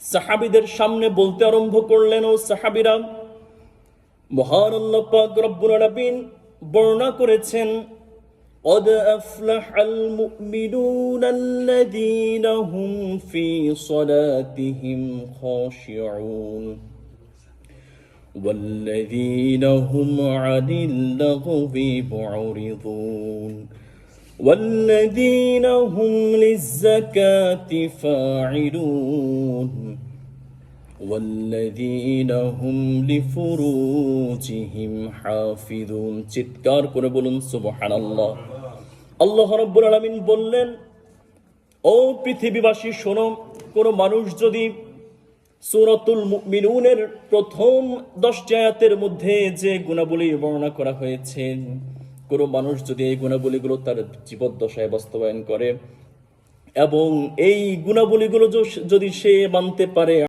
সাহাবীদের সামনে বলতে আরম্ভ করলেন, ও সাহাবীরা, মহান আল্লাহ পাক রব্বুল আলামিন বর্ণনা করেছেন, قد أفلح المؤمنون الذين هم في صلاتهم خاشعون والذين هم عن اللغو معرضون والذين هم للزكاة فاعلون والذين هم لفروجهم حافظون। চিৎকার করে বলুন সুবহানাল্লাহ। আল্লাহ রাব্বুল আলামিন বললেন, ও পৃথিবীবাসী শোনো, কোন মানুষ যদি সূরাতুল মুমিনুনের প্রথম 10টি আয়াতের মধ্যে যে গুণাবলী বর্ণনা করা হয়েছে, কোন মানুষ যদি এই গুণাবলীগুলো তার জীবদ্দশায় বাস্তবায়ন করে এবং এই গুণাবলীগুলো যদি সে মানতে পারে,